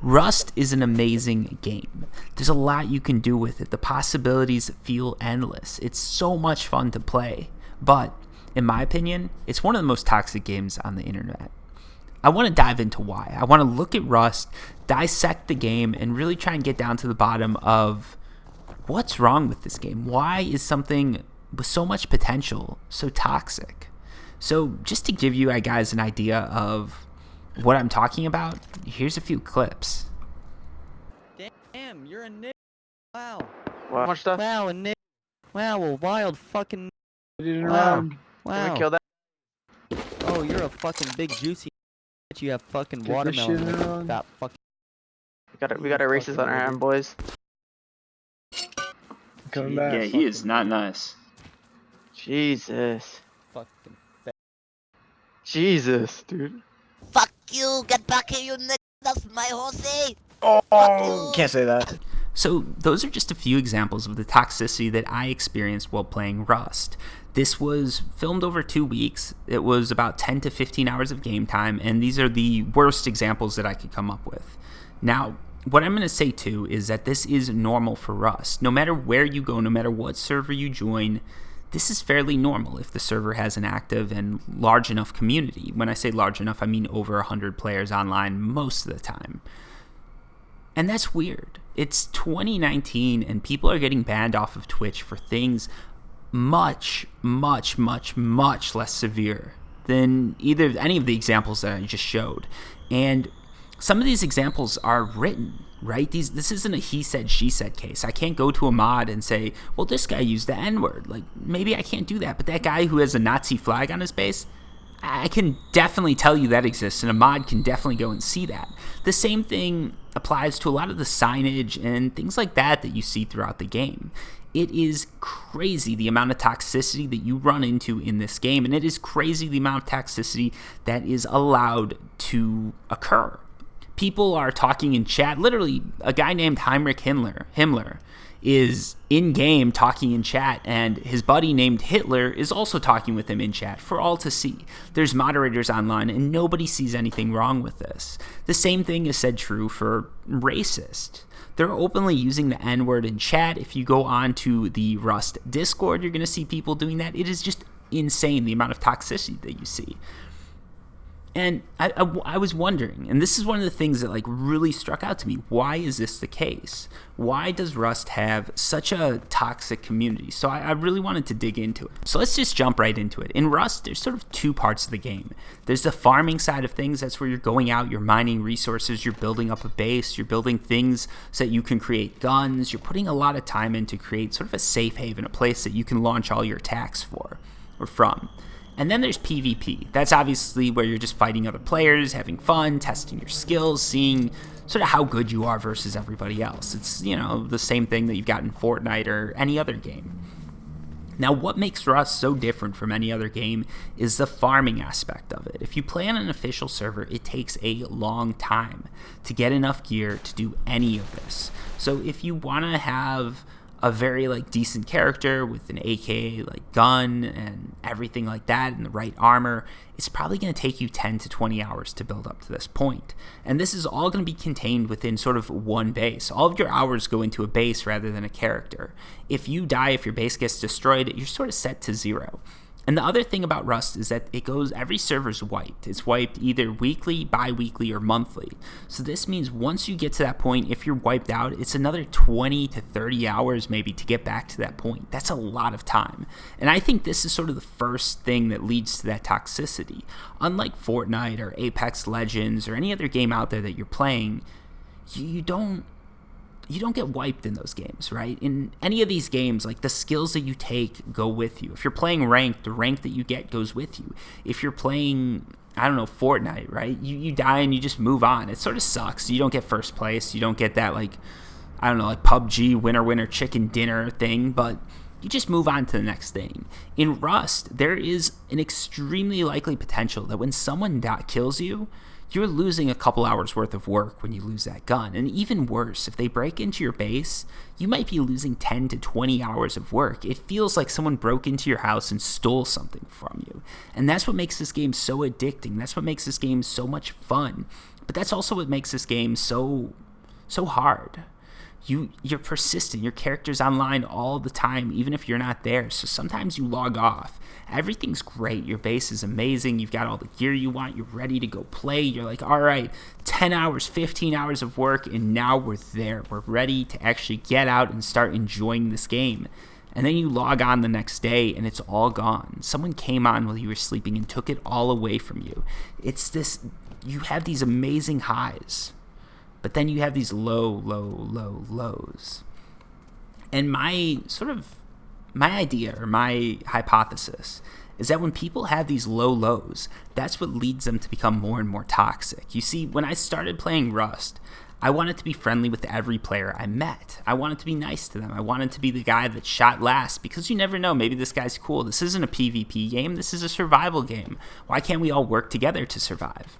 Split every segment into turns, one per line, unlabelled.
Rust is an amazing game. There's a lot you can do with it. The possibilities feel endless. It's so much fun to play. But, in my opinion, it's one of the most toxic games on the internet. I want to dive into why. I want to look at Rust, dissect the game, and really try and get down to the bottom of what's wrong with this game. Why is something with so much potential so toxic? So, just to give you guys an idea of what I'm talking about, here's a few clips.
Damn, you're a nigga. Wow.
What? Much stuff?
Wow, a nigga. Wow, a wild fucking.
Wow. Can
Wow.
we kill that?
Oh, you're a fucking big juicy. You have fucking watermelon. That fucking.
We got a racist on our hand, boys.
Coming back.
Yeah, he is not nice.
Jesus.
Fucking.
Jesus, dude.
Fuck you! Get back here, you nigga! That's my horsey!
Oh, can't say that.
So those are just a few examples of the toxicity that I experienced while playing Rust. This was filmed over 2 weeks. It was about 10 to 15 hours of game time, and these are the worst examples that I could come up with. Now, what I'm going to say too is that this is normal for Rust. No matter where you go, no matter what server you join, this is fairly normal if the server has an active and large enough community. When I say large enough, I mean over 100 players online most of the time. And that's weird. It's 2019 and people are getting banned off of Twitch for things much less severe than any of the examples that I just showed. And some of these examples are written, right? This isn't a he said, she said case. I can't go to a mod and say, well, this guy used the N-word. Like, maybe I can't do that. But that guy who has a Nazi flag on his base, I can definitely tell you that exists, and a mod can definitely go and see that. The same thing applies to a lot of the signage and things like that you see throughout the game. It is crazy the amount of toxicity that you run into in this game, and it is crazy the amount of toxicity that is allowed to occur. People are talking in chat. Literally, a guy named Heinrich Himmler is in-game talking in chat, and his buddy named Hitler is also talking with him in chat for all to see. There's moderators online, and nobody sees anything wrong with this. The same thing is said true for racist. They're openly using the N-word in chat. If you go on to the Rust Discord, you're going to see people doing that. It is just insane the amount of toxicity that you see. And I was wondering, and this is one of the things that really struck out to me. Why is this the case? Why does Rust have such a toxic community? So I really wanted to dig into it. So let's just jump right into it. In Rust, there's sort of two parts of the game. There's the farming side of things. That's where you're going out, you're mining resources, you're building up a base, you're building things so that you can create guns. You're putting a lot of time in to create sort of a safe haven, a place that you can launch all your attacks from. And then there's PvP. That's obviously where you're just fighting other players, having fun, testing your skills, seeing sort of how good you are versus everybody else. It's, the same thing that you've got in Fortnite or any other game. Now, what makes Rust so different from any other game is the farming aspect of it. If you play on an official server, it takes a long time to get enough gear to do any of this. So if you want to have a very decent character with an AK gun and everything like that and the right armor, it's probably going to take you 10 to 20 hours to build up to this point. And this is all going to be contained within sort of one base. All of your hours go into a base rather than a character. If you die, if your base gets destroyed, you're sort of set to 0. And the other thing about Rust is that every server's wiped. It's wiped either weekly, bi-weekly, or monthly. So this means once you get to that point, if you're wiped out, it's another 20 to 30 hours maybe to get back to that point. That's a lot of time. And I think this is sort of the first thing that leads to that toxicity. Unlike Fortnite or Apex Legends or any other game out there that you're playing, you don't get wiped in those games, right? In any of these games, the skills that you take go with you. If you're playing ranked, the rank that you get goes with you. If you're playing, Fortnite, right? You die and you just move on. It sort of sucks. You don't get first place. You don't get that, PUBG winner chicken dinner thing, but you just move on to the next thing. In Rust, there is an extremely likely potential that when someone kills you, you're losing a couple hours worth of work when you lose that gun. And even worse, if they break into your base, you might be losing 10 to 20 hours of work. It feels like someone broke into your house and stole something from you. And that's what makes this game so addicting. That's what makes this game so much fun. But that's also what makes this game so hard. You're persistent. Your character's online all the time, even if you're not there. So sometimes you log off. Everything's great. Your base is amazing. You've got all the gear you want. You're ready to go play. You're like, all right, 10 hours, 15 hours of work, and now we're there. We're ready to actually get out and start enjoying this game. And then you log on the next day, and it's all gone. Someone came on while you were sleeping and took it all away from you. It's this, you have these amazing highs, but then you have these lows. And my idea or my hypothesis is that when people have these low lows, that's what leads them to become more and more toxic. You see, when I started playing Rust, I wanted to be friendly with every player I met. I wanted to be nice to them. I wanted to be the guy that shot last, because you never know, maybe this guy's cool. This isn't a PvP game. This is a survival game. Why can't we all work together to survive?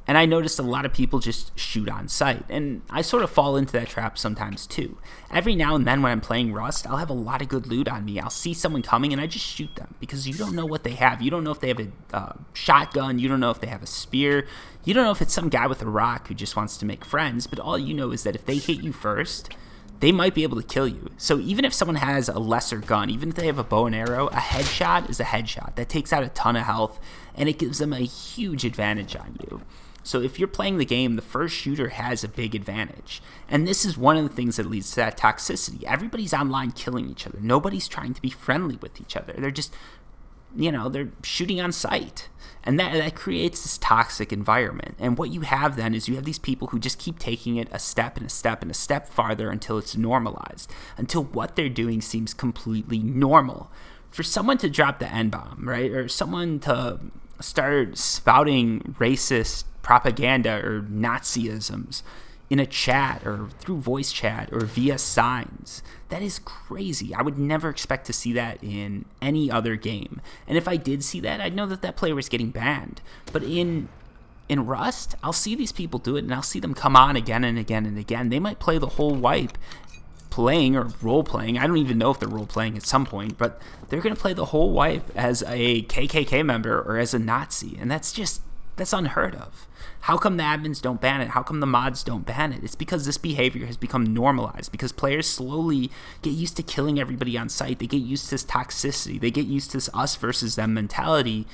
And I noticed a lot of people just shoot on sight, and I sort of fall into that trap sometimes too. Every now and then when I'm playing Rust, I'll have a lot of good loot on me. I'll see someone coming and I just shoot them, because you don't know what they have. You don't know if they have a shotgun. You don't know if they have a spear. You don't know if it's some guy with a rock who just wants to make friends, but all you know is that if they hit you first, they might be able to kill you. So even if someone has a lesser gun, even if they have a bow and arrow, a headshot is a headshot. That takes out a ton of health, and it gives them a huge advantage on you. So if you're playing the game, the first shooter has a big advantage. And this is one of the things that leads to that toxicity. Everybody's online killing each other. Nobody's trying to be friendly with each other. They're just, they're shooting on sight. And that creates this toxic environment. And what you have then is you have these people who just keep taking it a step and a step and a step farther until it's normalized, until what they're doing seems completely normal. For someone to drop the N-bomb, right, or someone to start spouting racist propaganda or Nazisms in a chat or through voice chat or via signs, that is crazy. I would never expect to see that in any other game. And if I did see that, I'd know that player was getting banned. But in Rust, I'll see these people do it, and I'll see them come on again and again and again. They might play the whole wipe playing or role-playing. I don't even know if they're role-playing at some point, but they're going to play the whole wipe as a KKK member or as a Nazi, and that's unheard of. How come the admins don't ban it? How come the mods don't ban it? It's because this behavior has become normalized, because players slowly get used to killing everybody on sight. They get used to this toxicity. They get used to this us versus them mentality,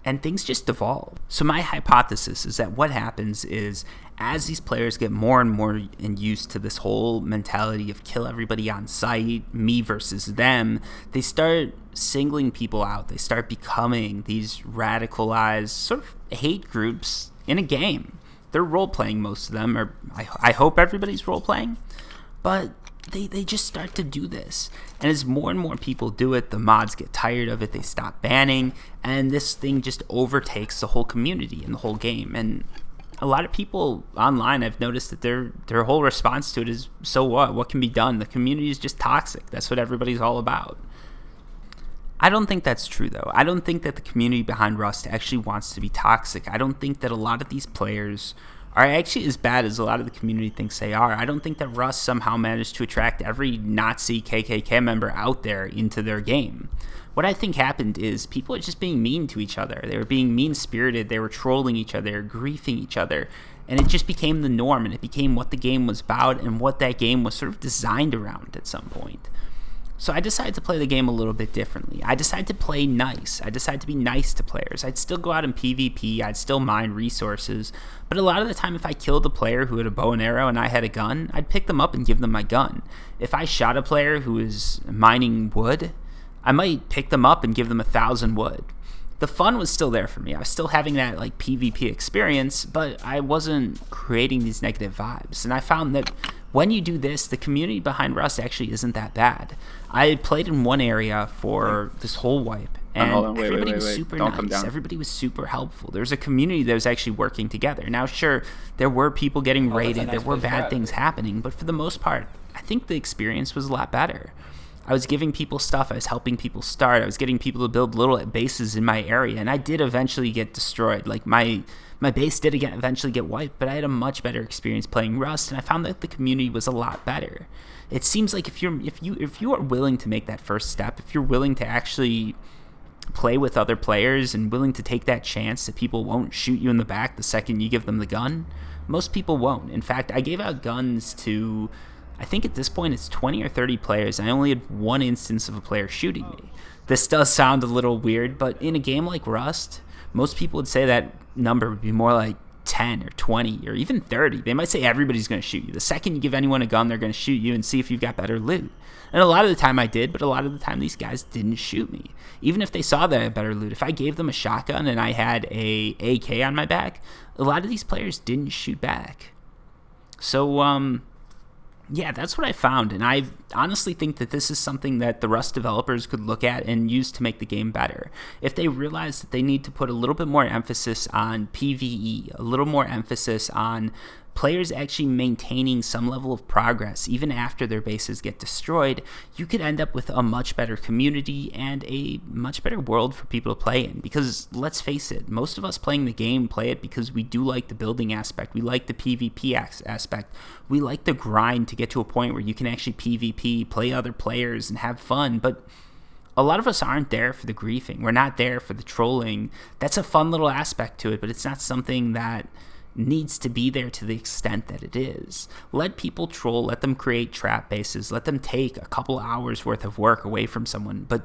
and things just devolve. So my hypothesis is that what happens is, as these players get more and more used to this whole mentality of kill everybody on sight, me versus them, they start singling people out. They start becoming these radicalized sort of hate groups in a game. They're role-playing, most of them, or I hope everybody's role-playing, but they just start to do this. And as more and more people do it, the mods get tired of it, they stop banning, and this thing just overtakes the whole community and the whole game. And a lot of people online, I've noticed that their whole response to it is, so what? What can be done? The community is just toxic. That's what everybody's all about. I don't think that's true, though. I don't think that the community behind Rust actually wants to be toxic. I don't think that a lot of these players are actually as bad as a lot of the community thinks they are. I don't think that Rust somehow managed to attract every Nazi KKK member out there into their game. What I think happened is people are just being mean to each other. They were being mean-spirited. They were trolling each other, griefing each other. And it just became the norm, and it became what the game was about and what that game was sort of designed around at some point. So I decided to play the game a little bit differently. I decided to play nice. I decided to be nice to players. I'd still go out in PvP. I'd still mine resources. But a lot of the time, if I killed a player who had a bow and arrow and I had a gun, I'd pick them up and give them my gun. If I shot a player who was mining wood, I might pick them up and give them 1,000 wood. The fun was still there for me. I was still having that like PvP experience, but I wasn't creating these negative vibes. And I found that when you do this, the community behind Rust actually isn't that bad. I played in one area for this whole wipe, and everybody was super nice. Everybody was super helpful. There's a community that was actually working together. Now, sure, there were people getting raided. There were bad things happening, but for the most part, I think the experience was a lot better. I was giving people stuff. I was helping people start. I was getting people to build little bases in my area, and I did eventually get destroyed. Like my base did eventually get wiped, but I had a much better experience playing Rust, and I found that the community was a lot better. It seems like if you are willing to make that first step, if you're willing to actually play with other players and willing to take that chance that people won't shoot you in the back the second you give them the gun, most people won't. In fact, I gave out guns to, I think at this point it's 20 or 30 players. I only had one instance of a player shooting me. This does sound a little weird, but in a game like Rust, most people would say that number would be more like 10 or 20 or even 30. They might say everybody's going to shoot you. The second you give anyone a gun, they're going to shoot you and see if you've got better loot. And a lot of the time I did, but a lot of the time these guys didn't shoot me. Even if they saw that I had better loot, if I gave them a shotgun and I had a AK on my back, a lot of these players didn't shoot back. So, yeah, that's what I found, and I honestly think that this is something that the Rust developers could look at and use to make the game better. If they realize that they need to put a little bit more emphasis on PvE, a little more emphasis on players actually maintaining some level of progress even after their bases get destroyed, you could end up with a much better community and a much better world for people to play in. Because let's face it, most of us playing the game play it because we do like the building aspect, we like the PvP aspect, we like the grind to get to a point where you can actually PvP, play other players, and have fun. But a lot of us aren't there for the griefing. We're not there for the trolling. That's a fun little aspect to it, but it's not something that needs to be there to the extent that it is. Let people troll, let them create trap bases, let them take a couple hours worth of work away from someone, but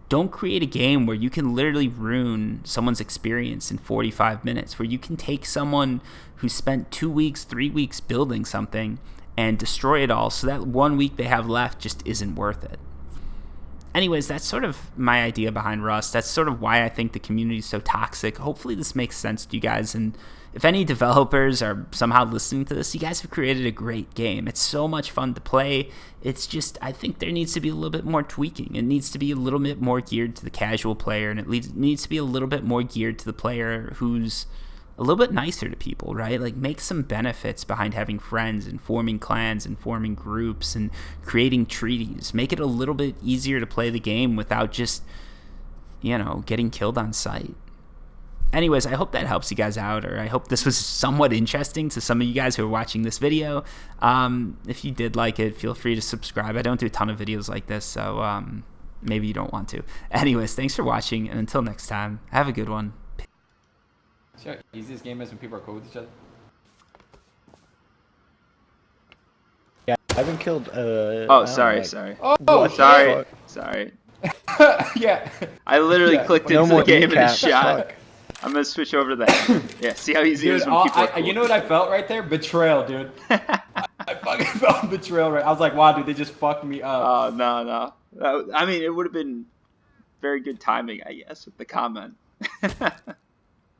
don't create a game where you can literally ruin someone's experience in 45 minutes, where you can take someone who spent 2 weeks, 3 weeks building something and destroy it all so that 1 week they have left just isn't worth it. Anyways, that's sort of my idea behind Rust. That's sort of why I think the community is so toxic. Hopefully this makes sense to you guys, and if any developers are somehow listening to this, you guys have created a great game. It's so much fun to play. It's just, I think there needs to be a little bit more tweaking. It needs to be a little bit more geared to the casual player, and it needs to be a little bit more geared to the player who's a little bit nicer to people, right? Like, make some benefits behind having friends and forming clans and forming groups and creating treaties. Make it a little bit easier to play the game without just, you know, getting killed on sight. Anyways, I hope that helps you guys out, or I hope this was somewhat interesting to some of you guys who are watching this video. If you did like it, feel free to subscribe. I don't do a ton of videos like this, so maybe you don't want to. Anyways, thanks for watching, and until next time, have a good one.
See how easy this game is when people are cool with each other?
Yeah, I haven't killed.
Oh, sorry.
Oh,
Sorry.
yeah.
I literally
Yeah.
clicked
No
into
more
the game and it
recap.
shot.
Fuck.
I'm gonna switch over to that. Yeah, see how easy it is
Dude,
when people are cool.
you know what I felt right there? Betrayal, dude. I fucking felt betrayal right. I was like, wow, dude, they just fucked me up.
Oh, no. I mean, it would have been very good timing, I guess, with the comment.